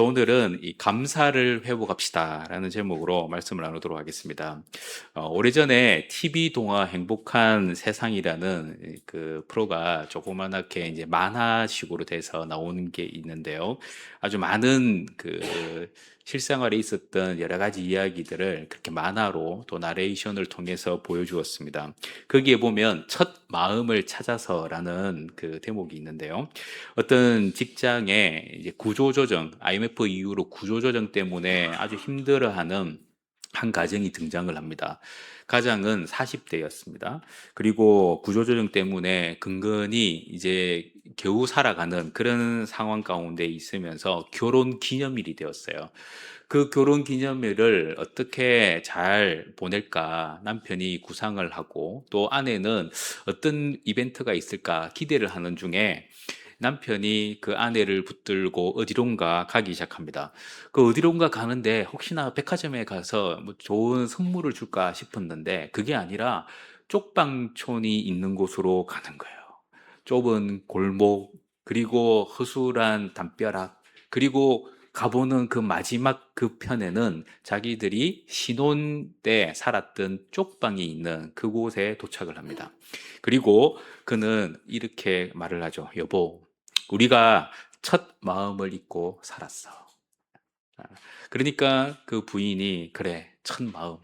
오늘은 이 감사를 회복합시다라는 제목으로 말씀을 나누도록 하겠습니다. 오래전에 TV 동화 행복한 세상이라는 그 프로가 조그만하게 이제 만화식으로 돼서 나오는 게 있는데요. 아주 많은 그 실생활에 있었던 여러 가지 이야기들을 그렇게 만화로 또 나레이션을 통해서 보여주었습니다. 거기에 보면 첫 마음을 찾아서라는 그 대목이 있는데요. 어떤 직장에 이제 구조조정, IMF 이후로 구조조정 때문에 아주 힘들어하는 한 가정이 등장을 합니다. 가장은 40대였습니다. 그리고 구조조정 때문에 근근히 이제 겨우 살아가는 그런 상황 가운데 있으면서 결혼 기념일이 되었어요. 그 결혼 기념일을 어떻게 잘 보낼까 남편이 구상을 하고 또 아내는 어떤 이벤트가 있을까 기대를 하는 중에 남편이 그 아내를 붙들고 어디론가 가기 시작합니다. 그 어디론가 가는데 혹시나 백화점에 가서 뭐 좋은 선물을 줄까 싶었는데 그게 아니라 쪽방촌이 있는 곳으로 가는 거예요. 좁은 골목, 그리고 허술한 담벼락, 그리고 가보는 그 마지막 그 편에는 자기들이 신혼 때 살았던 쪽방이 있는 그곳에 도착을 합니다. 그리고 그는 이렇게 말을 하죠. 여보, 우리가 첫 마음을 잊고 살았어. 아, 그러니까 그 부인이 그래, 첫 마음.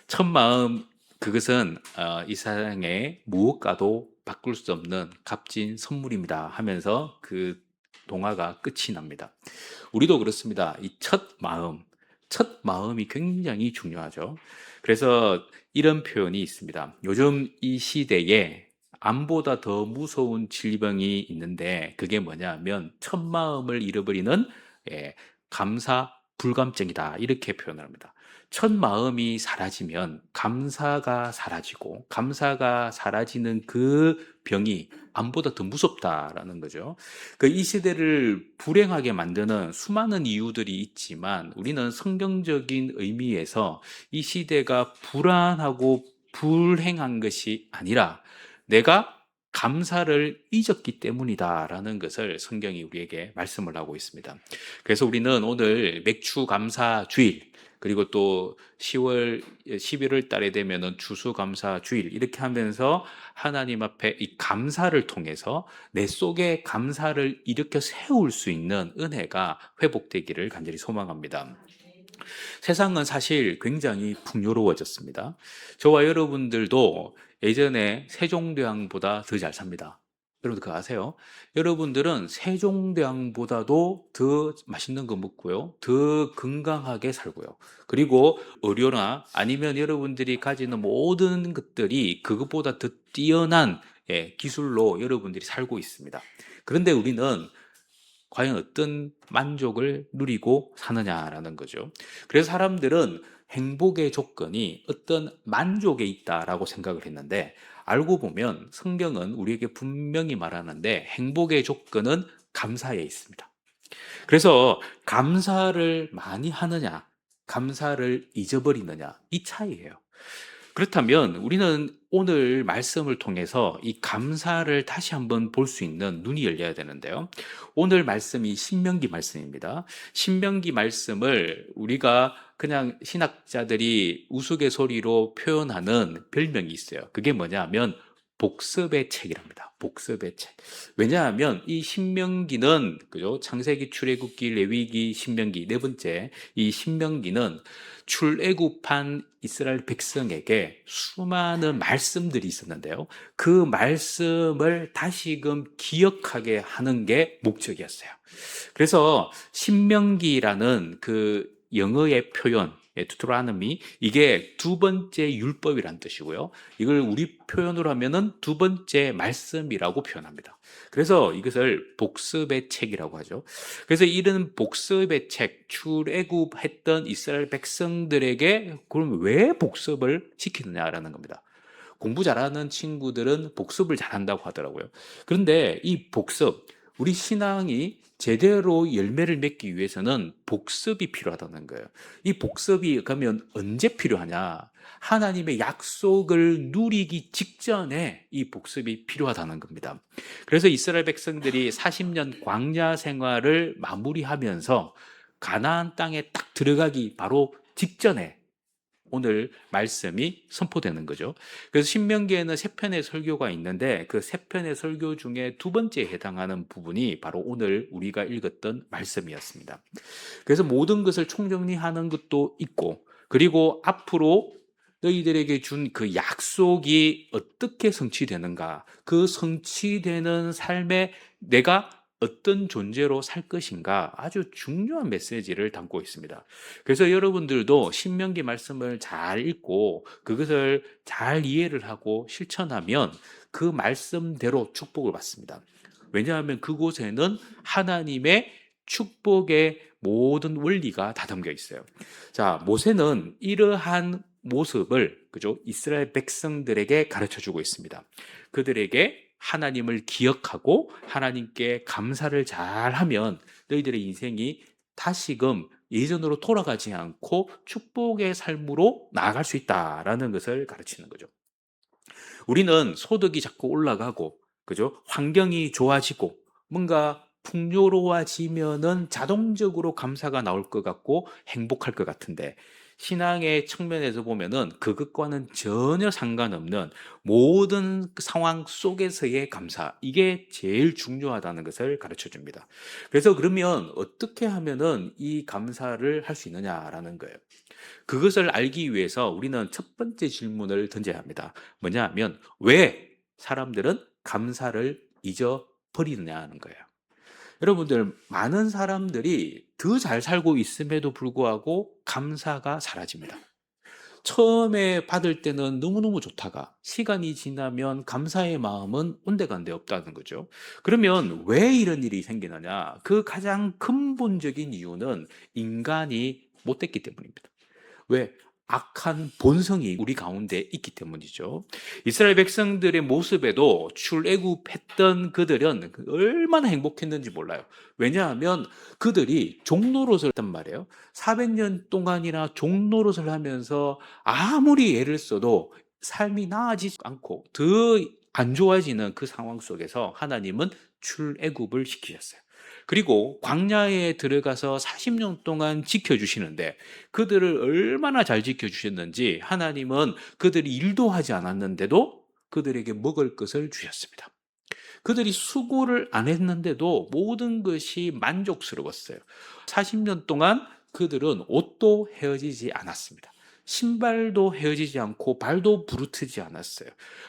첫 마음, 그것은 이 세상에 무엇과도 바꿀 수 없는 값진 선물입니다 하면서 그 동화가 끝이 납니다. 우리도 그렇습니다. 이 첫 마음이 굉장히 중요하죠. 그래서 이런 표현이 있습니다. 요즘 이 시대에 암보다 더 무서운 질병이 있는데 그게 뭐냐면 첫 마음을 잃어버리는 예, 감사 불감증이다. 이렇게 표현을 합니다. 첫 마음이 사라지면 감사가 사라지고 감사가 사라지는 그 병이 암보다 더 무섭다라는 거죠. 그 이 시대를 불행하게 만드는 수많은 이유들이 있지만 우리는 성경적인 의미에서 이 시대가 불안하고 불행한 것이 아니라 내가 감사를 잊었기 때문이다라는 것을 성경이 우리에게 말씀을 하고 있습니다. 그래서 우리는 오늘 맥주 감사 주일 그리고 또 10월, 11월 달에 되면은 추수감사 주일 이렇게 하면서 하나님 앞에 이 감사를 통해서 내 속에 감사를 일으켜 세울 수 있는 은혜가 회복되기를 간절히 소망합니다. 세상은 사실 굉장히 풍요로워졌습니다. 저와 여러분들도 예전에 세종대왕보다 더 잘 삽니다. 여러분 그거 아세요? 여러분들은 세종대왕보다도 더 맛있는 거 먹고요. 더 건강하게 살고요. 그리고 의료나 아니면 여러분들이 가지는 모든 것들이 그것보다 더 뛰어난 기술로 여러분들이 살고 있습니다. 그런데 우리는 과연 어떤 만족을 누리고 사느냐라는 거죠. 그래서 사람들은 행복의 조건이 어떤 만족에 있다라고 생각을 했는데 알고 보면 성경은 우리에게 분명히 말하는데 행복의 조건은 감사에 있습니다. 그래서 감사를 많이 하느냐, 감사를 잊어버리느냐, 이 차이예요. 그렇다면 우리는 오늘 말씀을 통해서 이 감사를 다시 한번 볼 수 있는 눈이 열려야 되는데요. 오늘 말씀이 신명기 말씀입니다. 신명기 말씀을 우리가 그냥 신학자들이 우스갯소리로 표현하는 별명이 있어요. 그게 뭐냐면 복습의 책이랍니다. 복습의 책. 왜냐하면 이 신명기는 그죠? 창세기, 출애굽기, 레위기, 신명기 네 번째 이 신명기는 출애굽한 이스라엘 백성에게 수많은 말씀들이 있었는데요. 그 말씀을 다시금 기억하게 하는 게 목적이었어요. 그래서 신명기라는 그 영어의 표현, 두트로노미 이게 두 번째 율법이란 뜻이고요. 이걸 우리 표현으로 하면은 두 번째 말씀이라고 표현합니다. 그래서 이것을 복습의 책이라고 하죠. 그래서 이런 복습의 책, 출애굽했던 이스라엘 백성들에게 그럼 왜 복습을 시키느냐라는 겁니다. 공부 잘하는 친구들은 복습을 잘한다고 하더라고요. 그런데 이 복습, 우리 신앙이 제대로 열매를 맺기 위해서는 복습이 필요하다는 거예요. 이 복습이 그러면 언제 필요하냐? 하나님의 약속을 누리기 직전에 이 복습이 필요하다는 겁니다. 그래서 이스라엘 백성들이 40년 광야 생활을 마무리하면서 가나안 땅에 딱 들어가기 바로 직전에 오늘 말씀이 선포되는 거죠. 그래서 신명기에는 세 편의 설교가 있는데 그 세 편의 설교 중에 두 번째에 해당하는 부분이 바로 오늘 우리가 읽었던 말씀이었습니다. 그래서 모든 것을 총정리하는 것도 있고, 그리고 앞으로 너희들에게 준 그 약속이 어떻게 성취되는가, 그 성취되는 삶에 내가 어떤 존재로 살 것인가, 아주 중요한 메시지를 담고 있습니다. 그래서 여러분들도 신명기 말씀을 잘 읽고 그것을 잘 이해를 하고 실천하면 그 말씀대로 축복을 받습니다. 왜냐하면 그곳에는 하나님의 축복의 모든 원리가 다 담겨 있어요. 자, 모세는 이러한 모습을 그죠? 이스라엘 백성들에게 가르쳐 주고 있습니다. 그들에게 하나님을 기억하고 하나님께 감사를 잘 하면 너희들의 인생이 다시금 예전으로 돌아가지 않고 축복의 삶으로 나아갈 수 있다라는 것을 가르치는 거죠. 우리는 소득이 자꾸 올라가고, 그죠? 환경이 좋아지고, 뭔가 풍요로워지면은 자동적으로 감사가 나올 것 같고 행복할 것 같은데, 신앙의 측면에서 보면은 그것과는 전혀 상관없는 모든 상황 속에서의 감사, 이게 제일 중요하다는 것을 가르쳐 줍니다. 그래서 그러면 어떻게 하면은 이 감사를 할 수 있느냐라는 거예요. 그것을 알기 위해서 우리는 첫 번째 질문을 던져야 합니다. 뭐냐 하면 왜 사람들은 감사를 잊어버리느냐 하는 거예요. 여러분들, 많은 사람들이 더 잘 살고 있음에도 불구하고 감사가 사라집니다. 처음에 받을 때는 너무너무 좋다가 시간이 지나면 감사의 마음은 온데간데 없다는 거죠. 그러면 왜 이런 일이 생기느냐? 그 가장 근본적인 이유는 인간이 못됐기 때문입니다. 왜? 악한 본성이 우리 가운데 있기 때문이죠. 이스라엘 백성들의 모습에도 출애굽했던 그들은 얼마나 행복했는지 몰라요. 왜냐하면 그들이 종노릇을 했단 말이에요. 400년 동안이나 종노릇을 하면서 아무리 애를 써도 삶이 나아지지 않고 더 안 좋아지는 그 상황 속에서 하나님은 출애굽을 시키셨어요. 그리고 광야에 들어가서 40년 동안 지켜주시는데 그들을 얼마나 잘 지켜주셨는지 하나님은 그들이 일도 하지 않았는데도 그들에게 먹을 것을 주셨습니다. 그들이 수고를 안 했는데도 모든 것이 만족스러웠어요. 40년 동안 그들은 옷도 헤어지지 않았습니다. 신발도 헤어지지 않고 발도 부르트지 않았어요.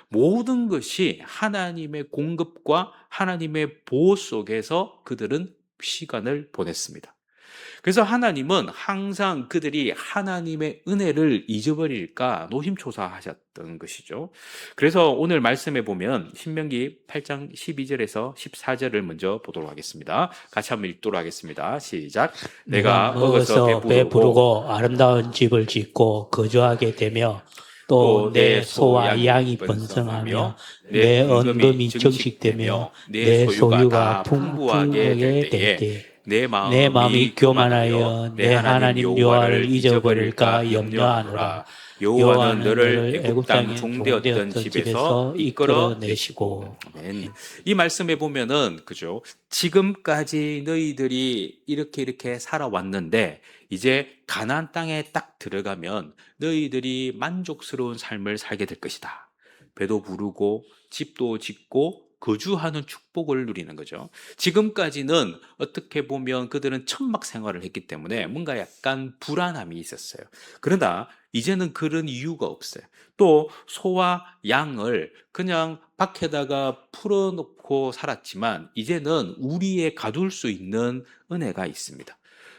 모든 것이 하나님의 공급과 하나님의 보호 속에서 그들은 시간을 보냈습니다. 그래서 하나님은 항상 그들이 하나님의 은혜를 잊어버릴까 노심초사하셨던 것이죠. 그래서 오늘 말씀에 보면 신명기 8장 12절에서 14절을 먼저 보도록 하겠습니다. 같이 한번 읽도록 하겠습니다. 시작. 내가 먹어서 배부르고 아름다운 집을 짓고 거주하게 되며 또 내 소와 양이 번성하며 내 언금이 정식되며 내 소유가 풍부하게 될 때에 내 마음이 교만하여 내 하나님 여호와를 잊어버릴까 염려하노라. 여호와는 너를 애굽 땅에 종되었던 집에서 이끌어내시고. 아멘. 이 말씀에 보면은 그죠? 지금까지 너희들이 이렇게 살아왔는데 이제 가나안 땅에 딱 들어가면 너희들이 만족스러운 삶을 살게 될 것이다. 배도 부르고 집도 짓고 거주하는 축복을 누리는 거죠. 지금까지는 어떻게 보면 그들은 천막 생활을 했기 때문에 뭔가 약간 불안함이 있었어요. 그러나 이제는 그런 이유가 없어요. 또 소와 양을 그냥 밖에다가 풀어놓고 살았지만 이제는 우리에 가둘 수 있는 은혜가 있습니다.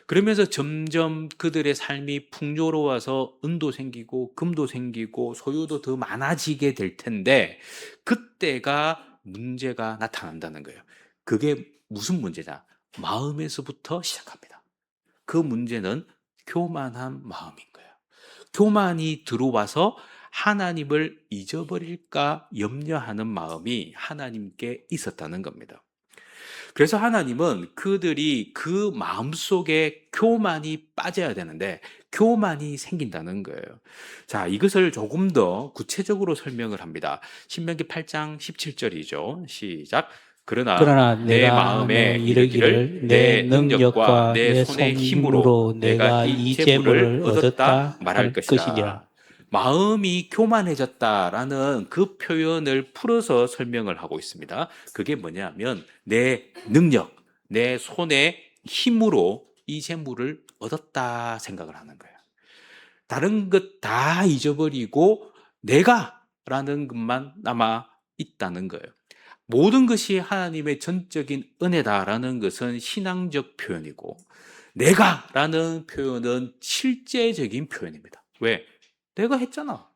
그러면서 점점 그들의 삶이 풍요로워서 은도 생기고 금도 생기고 소유도 더 많아지게 될 텐데 그때가 문제가 나타난다는 거예요. 그게 무슨 문제냐? 마음에서부터 시작합니다. 그 문제는 교만한 마음인 거예요. 교만이 들어와서 하나님을 잊어버릴까 염려하는 마음이 하나님께 있었다는 겁니다. 그래서 하나님은 그들이 그 마음속에 교만이 빠져야 되는데 교만이 생긴다는 거예요. 자, 이것을 조금 더 구체적으로 설명을 합니다. 신명기 8장 17절이죠. 시작. 그러나 그러나 내 내가 마음에 이르기를 이르기를 내 내 능력과 능력과 내 내 손의 손 힘으로 힘으로 내가 내가 이 이 재물을 재물을 얻었다 얻었다 말할 할 것이니라. 것이다. 마음이 교만해졌다라는 그 표현을 풀어서 설명을 하고 있습니다. 그게 뭐냐면 내 능력, 내 손의 힘으로 이 재물을 얻었다 생각을 하는 거예요. 다른 것 다 잊어버리고 내가라는 것만 남아 있다는 거예요. 모든 것이 하나님의 전적인 은혜다라는 것은 신앙적 표현이고 내가라는 표현은 실제적인 표현입니다. 왜? 내가 했잖아.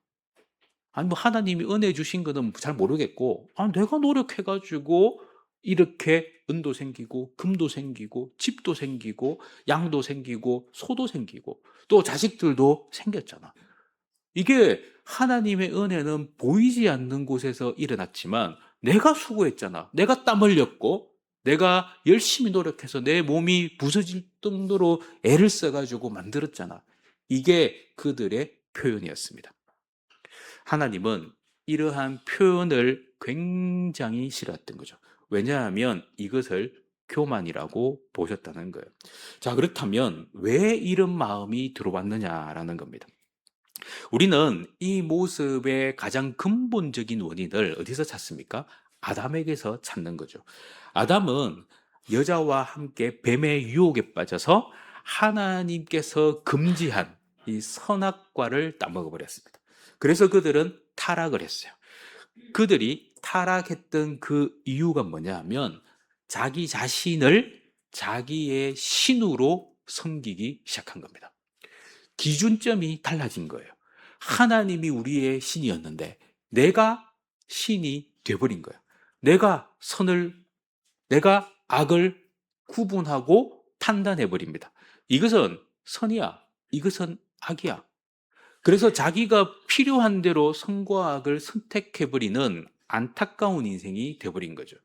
아니 뭐 하나님이 은혜 주신 거는 잘 모르겠고 내가 노력해가지고 이렇게 은도 생기고 금도 생기고 집도 생기고 양도 생기고 소도 생기고 또 자식들도 생겼잖아. 이게 하나님의 은혜는 보이지 않는 곳에서 일어났지만 내가 수고했잖아. 내가 땀 흘렸고 내가 열심히 노력해서 내 몸이 부서질 정도로 애를 써가지고 만들었잖아. 이게 그들의 표현이었습니다. 하나님은 이러한 표현을 굉장히 싫어했던 거죠. 왜냐하면 이것을 교만이라고 보셨다는 거예요. 자, 그렇다면 왜 이런 마음이 들어왔느냐라는 겁니다. 우리는 이 모습의 가장 근본적인 원인을 어디서 찾습니까? 아담에게서 찾는 거죠. 아담은 여자와 함께 뱀의 유혹에 빠져서 하나님께서 금지한 이 선악과를 따먹어 버렸습니다. 그래서 그들은 타락을 했어요. 그들이 타락했던 그 이유가 뭐냐 하면 자기 자신을 자기의 신으로 섬기기 시작한 겁니다. 기준점이 달라진 거예요. 하나님이 우리의 신이었는데 내가 신이 돼버린 거예요. 내가 악을 구분하고 판단해 버립니다. 이것은 선이야. 이것은 악이야. 그래서 자기가 필요한 대로 선과 악을 선택해 버리는 안타까운 인생이 돼버린 거죠.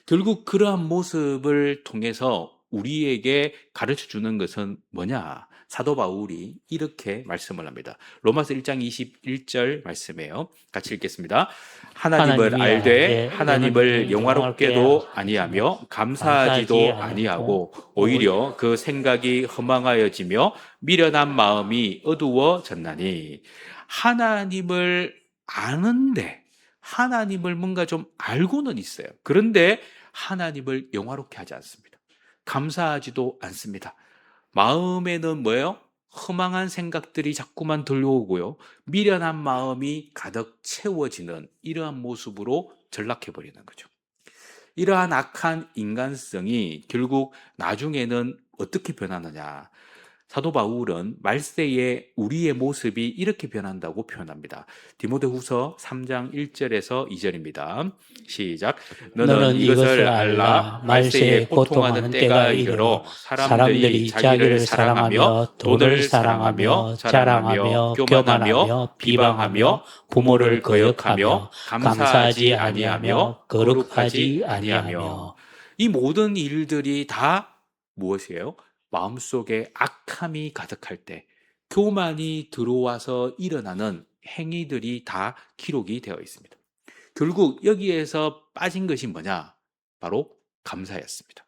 결국 그러한 모습을 통해서 우리에게 가르쳐 주는 것은 뭐냐? 사도 바울이 이렇게 말씀을 합니다. 로마서 1장 21절 말씀이에요. 같이 읽겠습니다. 하나님을 하나님이 알되 알되 하나님을 영화롭게도 영화롭게 아니하며 감사하지 감사하지도 아니하고 아니하고 오히려 그 생각이 허망하여지며 미련한 마음이 어두워졌나니 하나님을 아는데 하나님을 뭔가 좀 알고는 있어요. 그런데 하나님을 영화롭게 하지 않습니다. 감사하지도 않습니다. 마음에는 뭐예요? 허망한 생각들이 자꾸만 들려오고요. 미련한 마음이 가득 채워지는 이러한 모습으로 전락해버리는 거죠. 이러한 악한 인간성이 결국 나중에는 어떻게 변하느냐. 사도 바울은 말세에 우리의 모습이 이렇게 변한다고 표현합니다. 디모데후서 3장 1절에서 2절입니다. 시작. 너는 이것을 알라. 말세에 고통하는 때가 이르러 사람들이 자기를 사랑하며 돈을 사랑하며 자랑하며 교만하며 비방하며 부모를 거역하며 감사하지 아니하며 거룩하지 아니하며 이 모든 일들이 다 무엇이에요? 마음속에 악함이 가득할 때 교만이 들어와서 일어나는 행위들이 다 기록이 되어 있습니다. 결국 여기에서 빠진 것이 뭐냐? 바로 감사였습니다.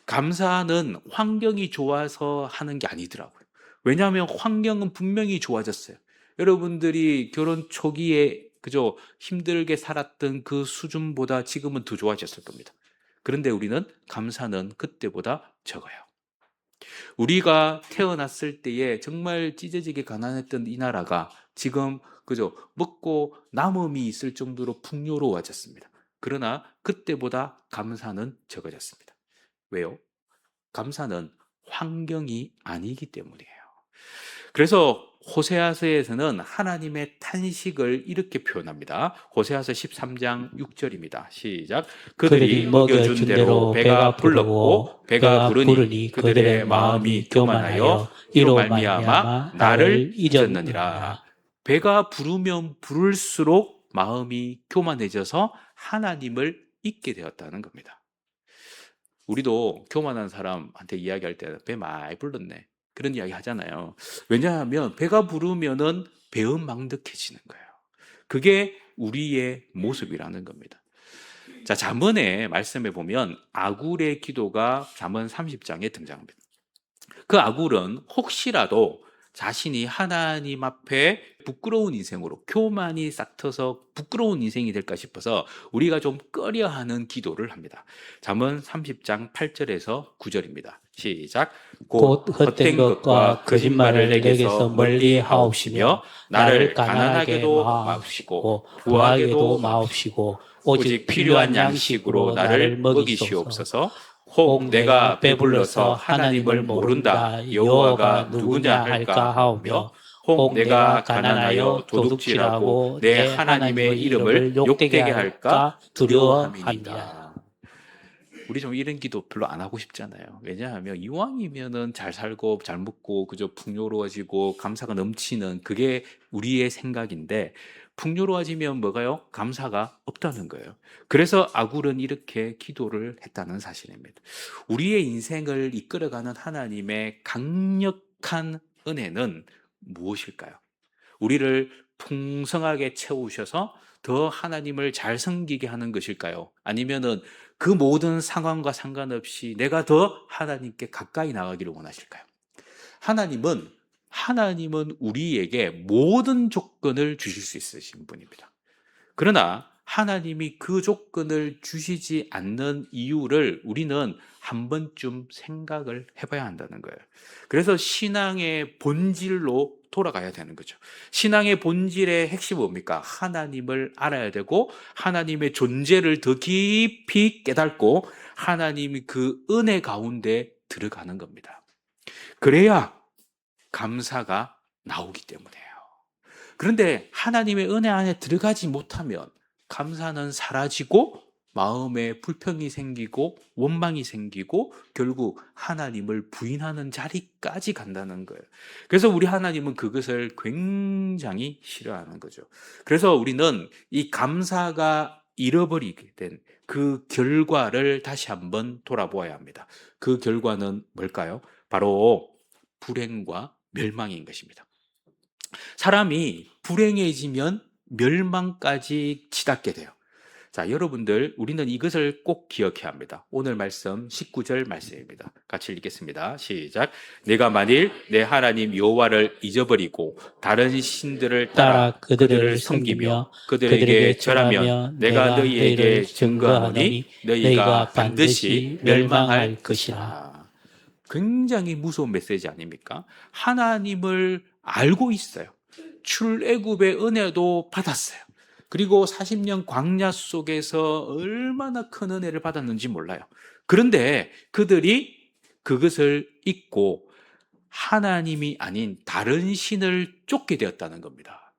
감사는 환경이 좋아서 하는 게 아니더라고요. 왜냐하면 환경은 분명히 좋아졌어요. 여러분들이 결혼 초기에 그저 힘들게 살았던 그 수준보다 지금은 더 좋아졌을 겁니다. 그런데 우리는 감사는 그때보다 적어요. 우리가 태어났을 때에 정말 찢어지게 가난했던 이 나라가 지금 그저 먹고 남음이 있을 정도로 풍요로워졌습니다. 그러나 그때보다 감사는 적어졌습니다. 왜요? 감사는 환경이 아니기 때문이에요. 그래서 호세아서에서는 하나님의 탄식을 이렇게 표현합니다. 호세아서 13장 6절입니다. 시작. 그들이 먹여준 대로 배가 불렀고 배가 부르니 그들의 마음이 교만하여 이로 말미암아 나를 잊었느니라. 배가 부르면 부를수록 마음이 교만해져서 하나님을 잊게 되었다는 겁니다. 우리도 교만한 사람한테 이야기할 때 배 많이 불렀네. 그런 이야기 하잖아요. 왜냐하면 배가 부르면은 배은망덕해지는 거예요. 그게 우리의 모습이라는 겁니다. 자, 잠언의 말씀에 보면 아굴의 기도가 잠언 30장에 등장합니다. 그 아굴은 혹시라도 자신이 하나님 앞에 부끄러운 인생으로 교만이 싹트서 부끄러운 인생이 될까 싶어서 우리가 좀 꺼려하는 기도를 합니다. 잠언 30장 8절에서 9절입니다. 시작. 곧 곧 헛된 것과 거짓말을 내게서 멀리 하옵시며 나를 가난하게도 마옵시고 부하게도 마옵시고 오직 필요한 양식으로 나를 먹이시옵소서. 혹 내가 배불러서 하나님을 모른다 여호와가 누구냐 할까 하오며 혹 내가 가난하여 도둑질하고 내 하나님의 이름을 욕되게 할까 두려워함이다. 우리 좀 이런 기도 별로 안 하고 싶잖아요. 왜냐하면 이왕이면은 잘 살고 잘 먹고 그저 풍요로워지고 감사가 넘치는 그게 우리의 생각인데 풍요로워지면 뭐가요? 감사가 없다는 거예요. 그래서 아굴은 이렇게 기도를 했다는 사실입니다. 우리의 인생을 이끌어가는 하나님의 강력한 은혜는 무엇일까요? 우리를 풍성하게 채우셔서 더 하나님을 잘 섬기게 하는 것일까요? 아니면은 그 모든 상황과 상관없이 내가 더 하나님께 가까이 나가기를 원하실까요? 하나님은 우리에게 모든 조건을 주실 수 있으신 분입니다. 그러나 하나님이 그 조건을 주시지 않는 이유를 우리는 한 번쯤 생각을 해봐야 한다는 거예요. 그래서 신앙의 본질로 돌아가야 되는 거죠. 신앙의 본질의 핵심은 뭡니까? 하나님을 알아야 되고 하나님의 존재를 더 깊이 깨닫고 하나님이 그 은혜 가운데 들어가는 겁니다. 그래야 감사가 나오기 때문이에요. 그런데 하나님의 은혜 안에 들어가지 못하면 감사는 사라지고 마음에 불평이 생기고 원망이 생기고 결국 하나님을 부인하는 자리까지 간다는 거예요. 그래서 우리 하나님은 그것을 굉장히 싫어하는 거죠. 그래서 우리는 이 감사가 잃어버리게 된 그 결과를 다시 한번 돌아보아야 합니다. 그 결과는 뭘까요? 바로 불행과 멸망인 것입니다. 사람이 불행해지면 멸망까지 치닫게 돼요. 자, 여러분들, 우리는 이것을 꼭 기억해야 합니다. 오늘 말씀 19절 말씀입니다. 같이 읽겠습니다. 시작. 내가 만일 내 하나님 여호와를 잊어버리고 다른 신들을 따라 그들을 섬기며 그들에게 절하면 내가 너희에게 증거하노니 너희가 반드시 멸망할 것이라. 굉장히 무서운 메시지 아닙니까? 하나님을 알고 있어요. 출애굽의 은혜도 받았어요. 그리고 40년 광야 속에서 얼마나 큰 은혜를 받았는지 몰라요. 그런데 그들이 그것을 잊고 하나님이 아닌 다른 신을 쫓게 되었다는 겁니다.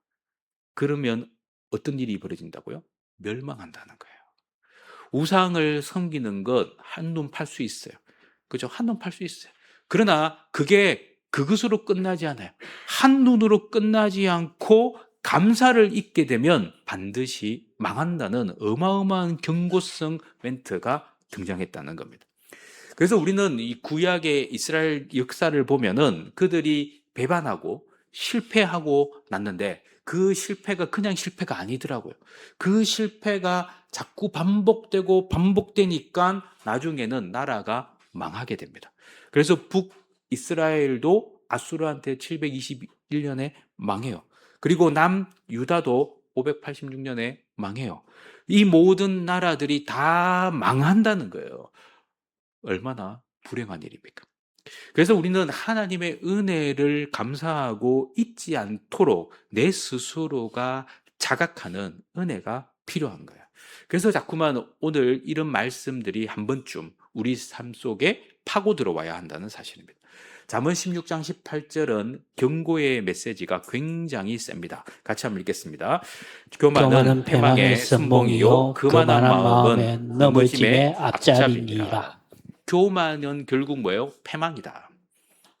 그러면 어떤 일이 벌어진다고요? 멸망한다는 거예요. 우상을 섬기는 것 한눈 팔 수 있어요. 그죠? 한눈 팔 수 있어요. 그러나 그게 그것으로 끝나지 않아요. 한눈으로 끝나지 않고 감사를 잊게 되면 반드시 망한다는 어마어마한 경고성 멘트가 등장했다는 겁니다. 그래서 우리는 이 구약의 이스라엘 역사를 보면은 그들이 배반하고 실패하고 났는데 그 실패가 그냥 실패가 아니더라고요. 그 실패가 자꾸 반복되고 반복되니까 나중에는 나라가 망하게 됩니다. 그래서 북이스라엘도 아수르한테 721년에 망해요. 그리고 남유다도 586년에 망해요. 이 모든 나라들이 다 망한다는 거예요. 얼마나 불행한 일입니까? 그래서 우리는 하나님의 은혜를 감사하고 잊지 않도록 내 스스로가 자각하는 은혜가 필요한 거예요. 그래서 자꾸만 오늘 이런 말씀들이 한 번쯤 우리 삶 속에 파고 들어와야 한다는 사실입니다. 잠언 16장 18절은 경고의 메시지가 굉장히 셉니다. 같이 한번 읽겠습니다. 교만은 패망의 선봉이요 그만한 마음은 넘어짐의 앞잡이니라. 교만은 결국 뭐예요? 패망이다.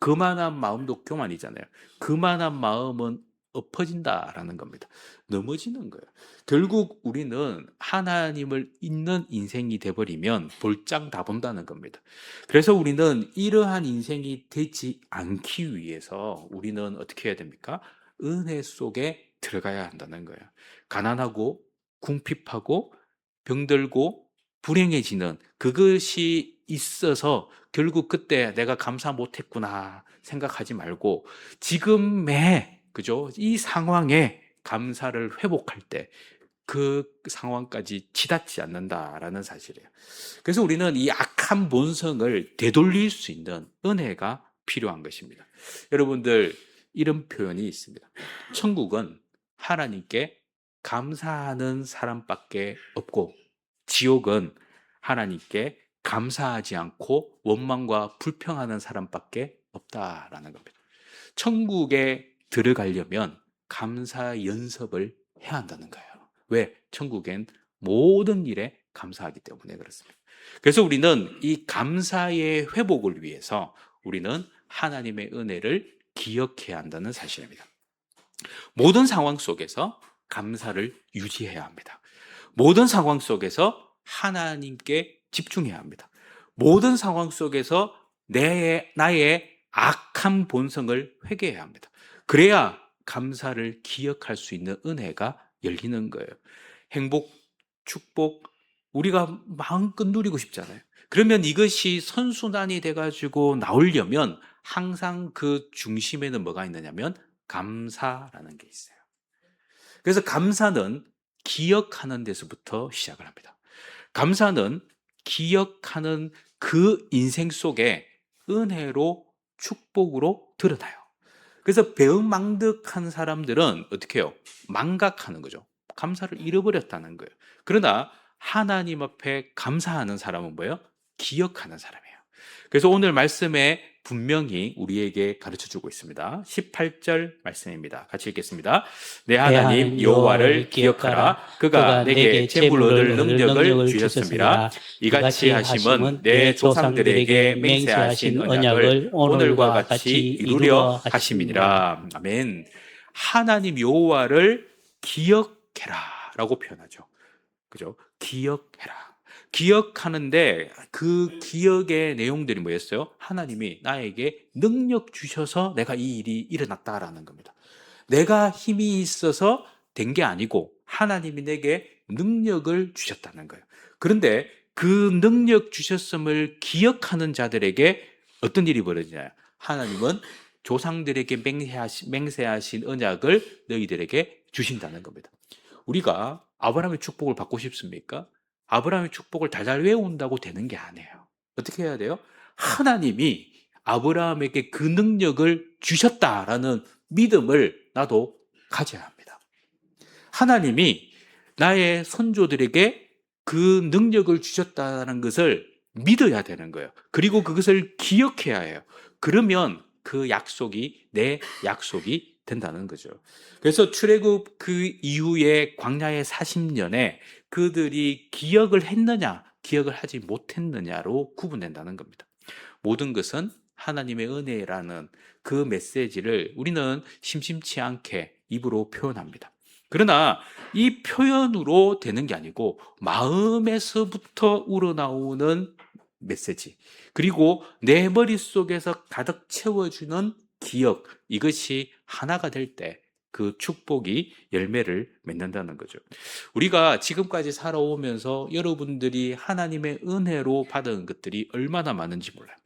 그만한 마음도 교만이잖아요. 그만한 마음은 엎어진다라는 겁니다. 넘어지는 거예요. 결국 우리는 하나님을 잊는 인생이 돼버리면 볼장 다 본다는 겁니다. 그래서 우리는 이러한 인생이 되지 않기 위해서 우리는 어떻게 해야 됩니까? 은혜 속에 들어가야 한다는 거예요. 가난하고 궁핍하고 병들고 불행해지는 그것이 있어서 결국 그때 내가 감사 못했구나 생각하지 말고 지금의 그죠? 이 상황에 감사를 회복할 때 그 상황까지 치닫지 않는다라는 사실이에요. 그래서 우리는 이 악한 본성을 되돌릴 수 있는 은혜가 필요한 것입니다. 여러분들 이런 표현이 있습니다. 천국은 하나님께 감사하는 사람밖에 없고 지옥은 하나님께 감사하지 않고 원망과 불평하는 사람밖에 없다라는 겁니다. 천국에 들어가려면 감사 연습을 해야 한다는 거예요. 왜? 천국엔 모든 일에 감사하기 때문에 그렇습니다. 그래서 우리는 이 감사의 회복을 위해서 우리는 하나님의 은혜를 기억해야 한다는 사실입니다. 모든 상황 속에서 감사를 유지해야 합니다. 모든 상황 속에서 하나님께 집중해야 합니다. 모든 상황 속에서 나의 악한 본성을 회개해야 합니다. 그래야 감사를 기억할 수 있는 은혜가 열리는 거예요. 행복, 축복, 우리가 마음껏 누리고 싶잖아요. 그러면 이것이 선순환이 돼가지고 나오려면 항상 그 중심에는 뭐가 있느냐면 감사라는 게 있어요. 그래서 감사는 기억하는 데서부터 시작을 합니다. 감사는 기억하는 그 인생 속에 은혜로 축복으로 드러나요. 그래서 배은망덕한 사람들은 어떻게 해요? 망각하는 거죠. 감사를 잃어버렸다는 거예요. 그러나 하나님 앞에 감사하는 사람은 뭐예요? 기억하는 사람이에요. 그래서 오늘 말씀에 분명히 우리에게 가르쳐주고 있습니다. 18절 말씀입니다. 같이 읽겠습니다. 내 하나님 여호와를 기억하라. 그가 내게 재물 얻을 능력을 주셨습니다. 이같이 하심은 내 조상들에게 맹세하신 언약을 오늘과 같이 이루려 하심이니라. 아멘. 하나님 여호와를 기억해라 라고 표현하죠. 그죠? 기억해라. 기억하는데 그 기억의 내용들이 뭐였어요? 하나님이 나에게 능력 주셔서 내가 이 일이 일어났다라는 겁니다. 내가 힘이 있어서 된 게 아니고 하나님이 내게 능력을 주셨다는 거예요. 그런데 그 능력 주셨음을 기억하는 자들에게 어떤 일이 벌어지냐? 하나님은 조상들에게 맹세하신 언약을 너희들에게 주신다는 겁니다. 우리가 아브라함의 축복을 받고 싶습니까? 아브라함의 축복을 달달 외운다고 되는 게 아니에요. 어떻게 해야 돼요? 하나님이 아브라함에게 그 능력을 주셨다라는 믿음을 나도 가져야 합니다. 하나님이 나의 선조들에게 그 능력을 주셨다는 것을 믿어야 되는 거예요. 그리고 그것을 기억해야 해요. 그러면 그 약속이 내 약속이 된다는 거죠. 그래서 출애굽 그 이후에 광야의 40년에 그들이 기억을 했느냐, 기억을 하지 못했느냐로 구분된다는 겁니다. 모든 것은 하나님의 은혜라는 그 메시지를 우리는 심심치 않게 입으로 표현합니다. 그러나 이 표현으로 되는 게 아니고 마음에서부터 우러나오는 메시지, 그리고 내 머릿속에서 가득 채워주는 기억, 이것이 하나가 될 때 그 축복이 열매를 맺는다는 거죠. 우리가 지금까지 살아오면서 여러분들이 하나님의 은혜로 받은 것들이 얼마나 많은지 몰라요.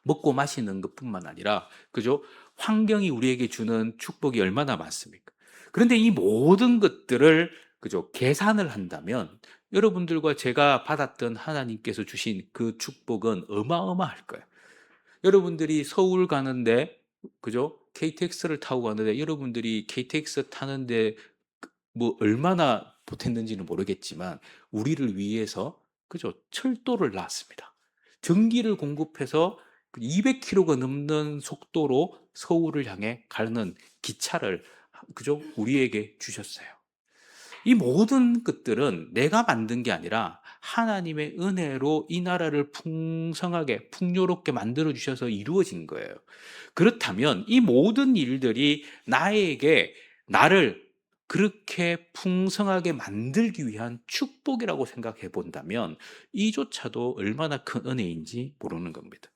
먹고 마시는 것뿐만 아니라, 그죠? 환경이 우리에게 주는 축복이 얼마나 많습니까? 그런데 이 모든 것들을, 그죠? 계산을 한다면 여러분들과 제가 받았던 하나님께서 주신 그 축복은 어마어마할 거예요. 여러분들이 서울 가는데, 그죠? KTX를 타고 가는데 여러분들이 KTX 타는데 뭐 얼마나 보탰는지는 모르겠지만 우리를 위해서, 그죠? 철도를 놨습니다. 전기를 공급해서 200km가 넘는 속도로 서울을 향해 가는 기차를, 그죠? 우리에게 주셨어요. 이 모든 것들은 내가 만든 게 아니라 하나님의 은혜로 이 나라를 풍성하게 풍요롭게 만들어 주셔서 이루어진 거예요. 그렇다면 이 모든 일들이 나를 그렇게 풍성하게 만들기 위한 축복이라고 생각해 본다면 이조차도 얼마나 큰 은혜인지 모르는 겁니다.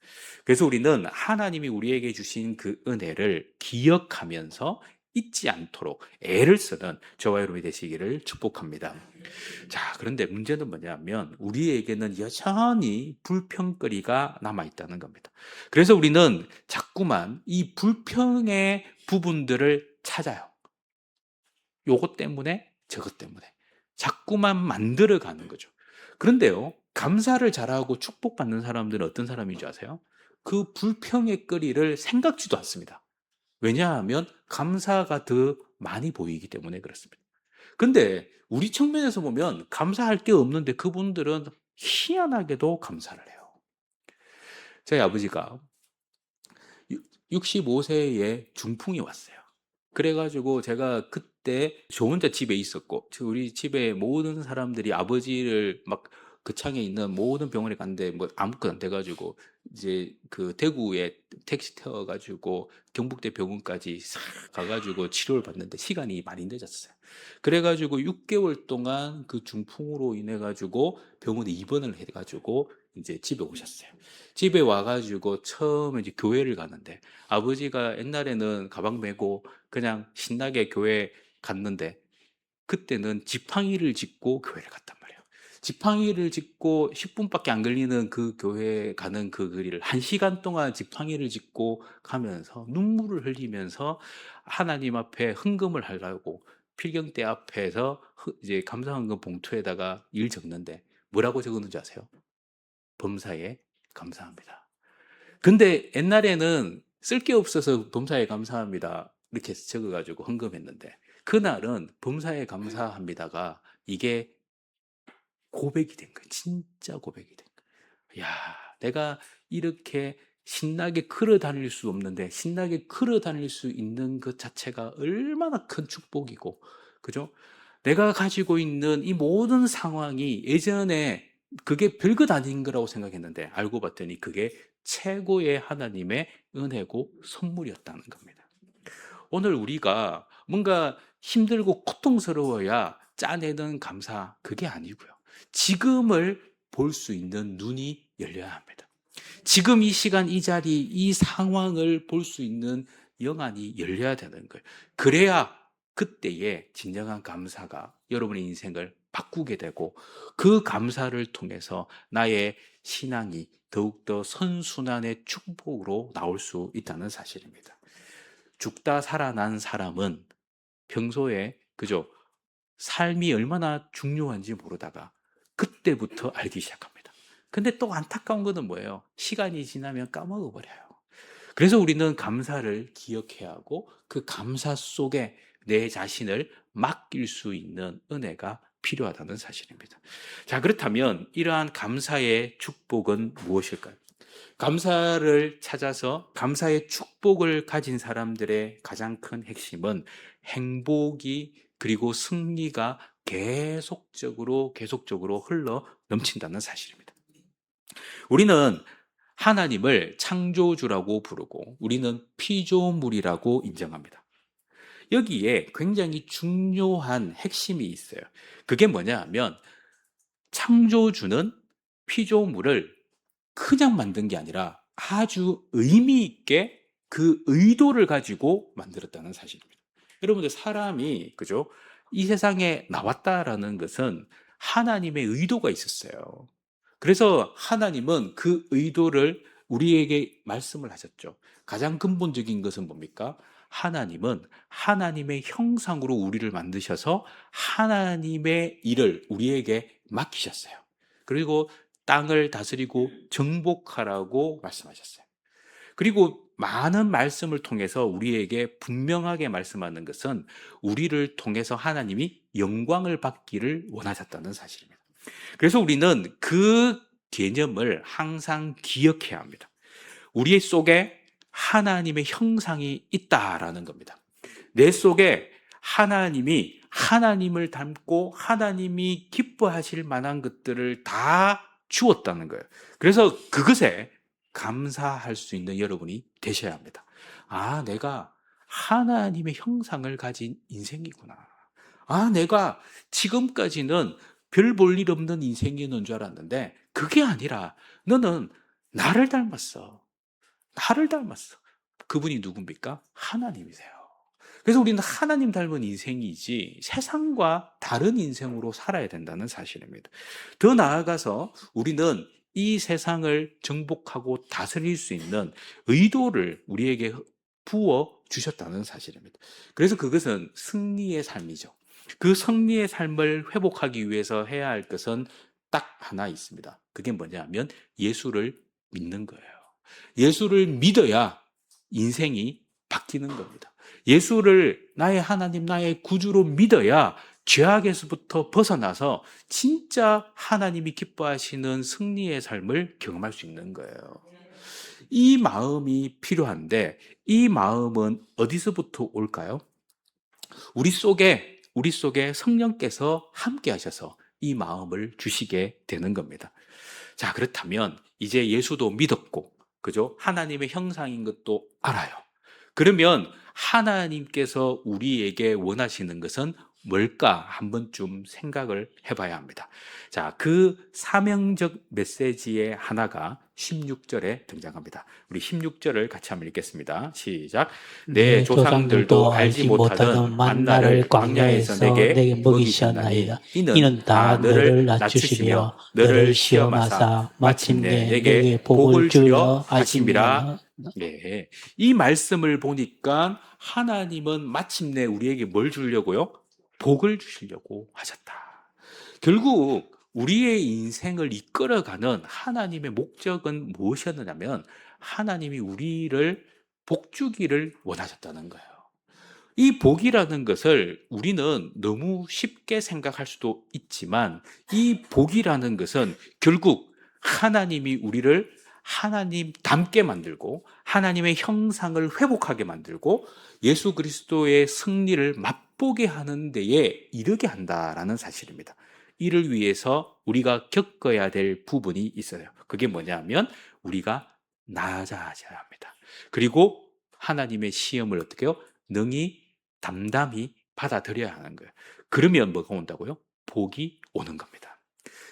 그래서 우리는 하나님이 우리에게 주신 그 은혜를 기억하면서 잊지 않도록 애를 쓰는 저와 여러분이 되시기를 축복합니다. 자, 그런데 문제는 뭐냐면 우리에게는 여전히 불평거리가 남아 있다는 겁니다. 그래서 우리는 자꾸만 이 불평의 부분들을 찾아요. 요것 때문에 저것 때문에 자꾸만 만들어 가는 거죠. 그런데요, 감사를 잘하고 축복받는 사람들은 어떤 사람인 줄 아세요? 그 불평의 거리를 생각지도 않습니다. 왜냐하면 감사가 더 많이 보이기 때문에 그렇습니다. 근데 우리 측면에서 보면 감사할 게 없는데 그분들은 희한하게도 감사를 해요. 저희 아버지가 65세에 중풍이 왔어요. 그래가지고 제가 그때 저 혼자 집에 있었고, 우리 집에 모든 사람들이 아버지를 막 그 창에 있는 모든 병원에 갔는데 뭐 아무것도 안 돼가지고 이제 그 대구에 택시 태워가지고 경북대 병원까지 싹 가가지고 치료를 받는데 시간이 많이 늦었어요. 그래가지고 6개월 동안 그 중풍으로 인해가지고 병원에 입원을 해가지고 이제 집에 오셨어요. 집에 와가지고 처음에 이제 교회를 가는데 아버지가 옛날에는 가방 메고 그냥 신나게 교회 갔는데 그때는 지팡이를 짚고 교회를 갔단 말이에요. 지팡이를 짚고 10분밖에 안 걸리는 그 교회 가는 그 거리를 1시간 동안 지팡이를 짚고 가면서 눈물을 흘리면서 하나님 앞에 헌금을 하려고 필경대 앞에서 이제 감사헌금 봉투에다가 일 적는데 뭐라고 적었는지 아세요? 범사에 감사합니다. 근데 옛날에는 쓸 게 없어서 범사에 감사합니다 이렇게 적어가지고 헌금했는데 그날은 범사에 감사합니다가 이게 고백이 된 거예요. 진짜 고백이 된 거예요. 야, 내가 이렇게 신나게 걸어 다닐 수 없는데 신나게 걸어 다닐 수 있는 것 자체가 얼마나 큰 축복이고, 그죠? 내가 가지고 있는 이 모든 상황이 예전에 그게 별것 아닌 거라고 생각했는데 알고 봤더니 그게 최고의 하나님의 은혜고 선물이었다는 겁니다. 오늘 우리가 뭔가 힘들고 고통스러워야 짜내는 감사, 그게 아니고요. 지금을 볼 수 있는 눈이 열려야 합니다. 지금 이 시간, 이 자리, 이 상황을 볼 수 있는 영안이 열려야 되는 거예요. 그래야 그때의 진정한 감사가 여러분의 인생을 바꾸게 되고 그 감사를 통해서 나의 신앙이 더욱더 선순환의 축복으로 나올 수 있다는 사실입니다. 죽다 살아난 사람은 평소에 그죠? 삶이 얼마나 중요한지 모르다가 그때부터 알기 시작합니다. 근데 또 안타까운 것은 뭐예요? 시간이 지나면 까먹어 버려요. 그래서 우리는 감사를 기억해야 하고 그 감사 속에 내 자신을 맡길 수 있는 은혜가 필요하다는 사실입니다. 자, 그렇다면 이러한 감사의 축복은 무엇일까요? 감사를 찾아서 감사의 축복을 가진 사람들의 가장 큰 핵심은 행복이 그리고 승리가 계속적으로 흘러 넘친다는 사실입니다. 우리는 하나님을 창조주라고 부르고 우리는 피조물이라고 인정합니다. 여기에 굉장히 중요한 핵심이 있어요. 그게 뭐냐 하면 창조주는 피조물을 그냥 만든 게 아니라 아주 의미 있게 그 의도를 가지고 만들었다는 사실입니다. 여러분들 사람이 그죠? 이 세상에 나왔다라는 것은 하나님의 의도가 있었어요. 그래서 하나님은 그 의도를 우리에게 말씀을 하셨죠. 가장 근본적인 것은 뭡니까? 하나님은 하나님의 형상으로 우리를 만드셔서 하나님의 일을 우리에게 맡기셨어요. 그리고 땅을 다스리고 정복하라고 말씀하셨어요. 그리고 많은 말씀을 통해서 우리에게 분명하게 말씀하는 것은 우리를 통해서 하나님이 영광을 받기를 원하셨다는 사실입니다. 그래서 우리는 그 개념을 항상 기억해야 합니다. 우리 속에 하나님의 형상이 있다라는 겁니다. 내 속에 하나님이 하나님을 닮고 하나님이 기뻐하실 만한 것들을 다 주었다는 거예요. 그래서 그것에 감사할 수 있는 여러분이 되셔야 합니다. 아, 내가 하나님의 형상을 가진 인생이구나. 아, 내가 지금까지는 별 볼 일 없는 인생이었는 줄 알았는데 그게 아니라 너는 나를 닮았어. 나를 닮았어. 그분이 누굽니까? 하나님이세요. 그래서 우리는 하나님 닮은 인생이지 세상과 다른 인생으로 살아야 된다는 사실입니다. 더 나아가서 우리는 이 세상을 정복하고 다스릴 수 있는 의도를 우리에게 부어 주셨다는 사실입니다. 그래서 그것은 승리의 삶이죠. 그 승리의 삶을 회복하기 위해서 해야 할 것은 딱 하나 있습니다. 그게 뭐냐면 예수를 믿는 거예요. 예수를 믿어야 인생이 바뀌는 겁니다. 예수를 나의 하나님, 나의 구주로 믿어야 죄악에서부터 벗어나서 진짜 하나님이 기뻐하시는 승리의 삶을 경험할 수 있는 거예요. 이 마음이 필요한데 이 마음은 어디서부터 올까요? 우리 속에 성령께서 함께 하셔서 이 마음을 주시게 되는 겁니다. 자, 그렇다면 이제 예수도 믿었고, 그죠? 하나님의 형상인 것도 알아요. 그러면 하나님께서 우리에게 원하시는 것은 뭘까? 한 번쯤 생각을 해봐야 합니다. 자, 그 사명적 메시지의 하나가 16절에 등장합니다. 우리 16절을 같이 한번 읽겠습니다. 시작. 내 조상들도 알지 못하던 만나를 광야에서 내게 먹이셨나이다. 이는 다 너를 낮추시며 너를 시험하사 마침내 내게 복을 주려 하심이라. 네, 이 말씀을 보니까 하나님은 마침내 우리에게 뭘 주려고요? 복을 주시려고 하셨다. 결국 우리의 인생을 이끌어가는 하나님의 목적은 무엇이었느냐면 하나님이 우리를 복 주기를 원하셨다는 거예요. 이 복이라는 것을 우리는 너무 쉽게 생각할 수도 있지만 이 복이라는 것은 결국 하나님이 우리를 하나님 닮게 만들고 하나님의 형상을 회복하게 만들고 예수 그리스도의 승리를 맛보게 하는 데에 이르게 한다라는 사실입니다. 이를 위해서 우리가 겪어야 될 부분이 있어요. 그게 뭐냐면 우리가 낮아져야 합니다. 그리고 하나님의 시험을 어떻게 해요? 능히 담담히 받아들여야 하는 거예요. 그러면 뭐가 온다고요? 복이 오는 겁니다.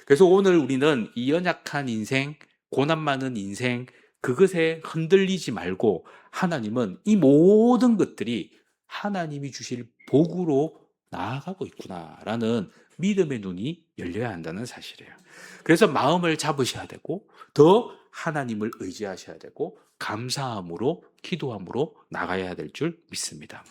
그래서 오늘 우리는 이 연약한 인생, 고난 많은 인생, 그것에 흔들리지 말고 하나님은 이 모든 것들이 하나님이 주실 복으로 나아가고 있구나라는 믿음의 눈이 열려야 한다는 사실이에요. 그래서 마음을 잡으셔야 되고 더 하나님을 의지하셔야 되고 감사함으로 기도함으로 나가야 될 줄 믿습니다.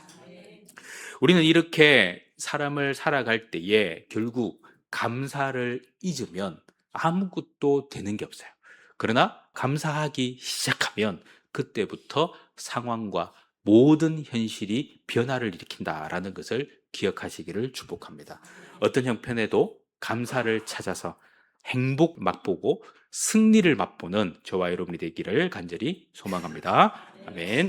우리는 이렇게 사람을 살아갈 때에 결국 감사를 잊으면 아무것도 되는 게 없어요. 그러나 감사하기 시작하면 그때부터 상황과 모든 현실이 변화를 일으킨다라는 것을 기억하시기를 축복합니다. 어떤 형편에도 감사를 찾아서 행복 맛보고 승리를 맛보는 저와 여러분이 되기를 간절히 소망합니다. 아멘.